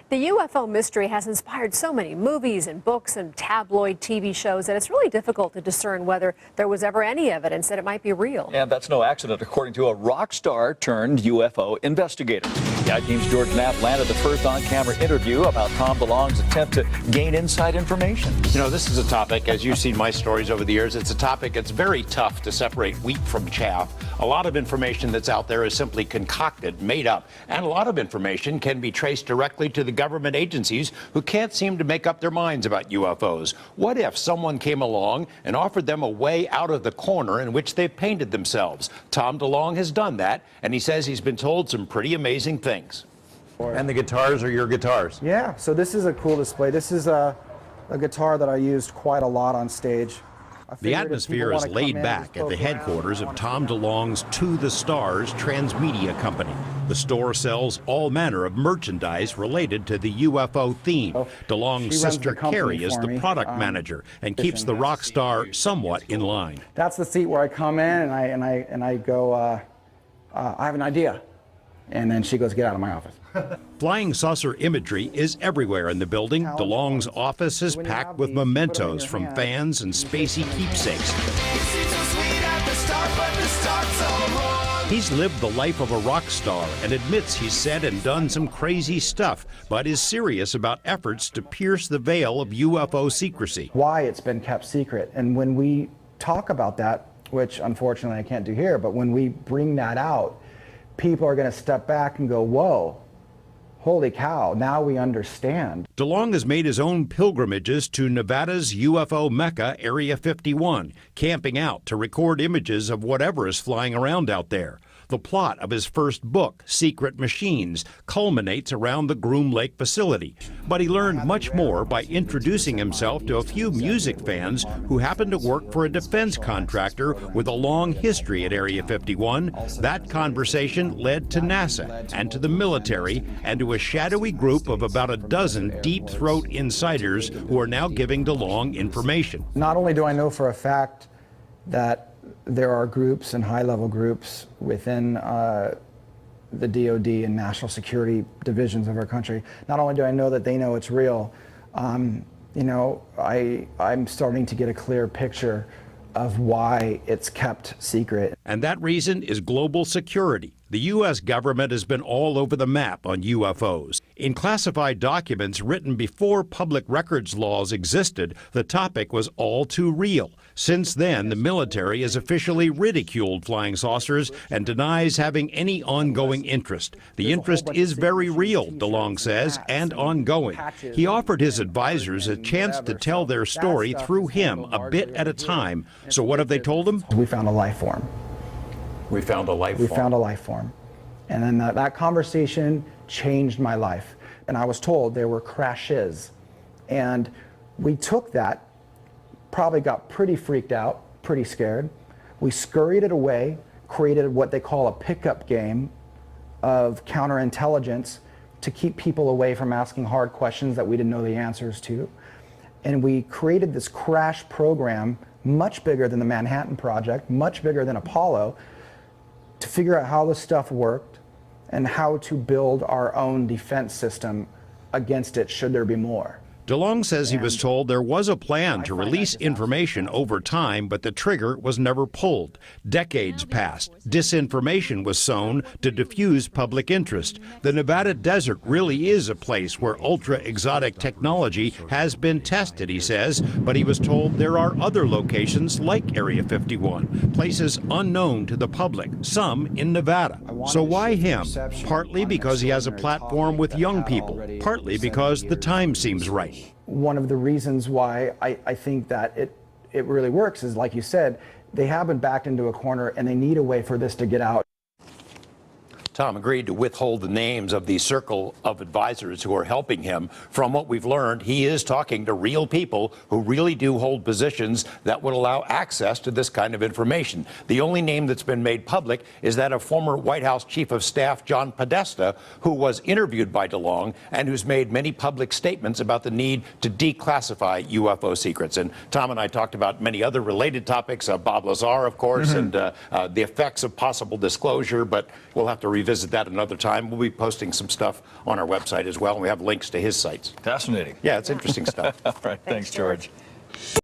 The UFO mystery has inspired so many movies and books and tabloid TV shows that it's really difficult to discern whether there was ever any evidence that it might be real. And that's no accident, according to a rock star turned UFO investigator. The I-Team's George Knapp landed the first on-camera interview about Tom DeLonge's attempt to gain inside information. You know, this is a topic, as you've seen my stories over the years, it's a topic that's very tough to separate wheat from chaff. A lot of information that's out there is simply concocted, made up, and a lot of information can be traced directly to the government agencies who can't seem to make up their minds about UFOs. What if someone came along and offered them a way out of the corner in which they've painted themselves? Tom DeLonge has done that, and he says he's been told some pretty amazing things. And the guitars are your guitars? Yeah, so this is a cool display. This is a guitar that I used quite a lot on stage. The atmosphere is laid back at the headquarters of Tom DeLonge's To the Stars transmedia company. The store sells all manner of merchandise related to the UFO theme. DeLonge's sister Carrie is the product manager and keeps the rock star somewhat in line. That's the seat where I come in and I go, I have an idea. And then she goes, get out of my office. Flying saucer imagery is everywhere in the building. DeLonge's office is packed with mementos from fans and spacey keepsakes. He's lived the life of a rock star and admits he's said and done some crazy stuff, but is serious about efforts to pierce the veil of UFO secrecy. Why it's been kept secret. And when we talk about that, which unfortunately I can't do here, but when we bring that out, people are going to step back and go, whoa, holy cow, now we understand. DeLonge has made his own pilgrimages to Nevada's UFO Mecca, Area 51, camping out to record images of whatever is flying around out there. The plot of his first book, Secret Machines, culminates around the Groom Lake facility. But he learned much more by introducing himself to a few music fans who happened to work for a defense contractor with a long history at Area 51. That conversation led to NASA and to the military and to a shadowy group of about a dozen deep-throat insiders who are now giving DeLonge information. Not only do I know for a fact that there are groups and high-level groups within the DOD and national security divisions of our country. Not only do I know that they know it's real, you know, I'm starting to get a clear picture of why it's kept secret. And that reason is global security. The U.S. government has been all over the map on UFOs. In classified documents written before public records laws existed, the topic was all too real. Since then, the military has officially ridiculed flying saucers and denies having any ongoing interest. The interest is very real, DeLonge says, and ongoing. He offered his advisors a chance to tell their story through him a bit at a time. So what have they told him? We found a life form. We found a life form. We found a life form. And then that conversation changed my life. And I was told there were crashes. And we took that, probably got pretty freaked out, pretty scared. We scurried it away, created what they call a pickup game of counterintelligence to keep people away from asking hard questions that we didn't know the answers to. And we created this crash program, much bigger than the Manhattan Project, much bigger than Apollo, to figure out how this stuff worked and how to build our own defense system against it should there be more. DeLonge says he was told there was a plan to release information over time, but the trigger was never pulled. Decades passed. Disinformation was sown to diffuse public interest. The Nevada desert really is a place where ultra-exotic technology has been tested, he says, but he was told there are other locations like Area 51, places unknown to the public, some in Nevada. So why him? Partly because he has a platform with young people, partly because the time seems right. One of the reasons why I think that it really works is, like you said, they have been backed into a corner and they need a way for this to get out. Tom agreed to withhold the names of the circle of advisors who are helping him. From what we've learned, he is talking to real people who really do hold positions that would allow access to this kind of information. The only name that's been made public is that of former White House Chief of Staff John Podesta, who was interviewed by DeLonge and who's made many public statements about the need to declassify UFO secrets. And Tom and I talked about many other related topics, Bob Lazar, of course, and the effects of possible disclosure, but we'll have to revisit revisit that another time. We'll be posting some stuff on our website as well, and we have links to his sites. Fascinating. Yeah, it's interesting stuff. All right. Thanks, George.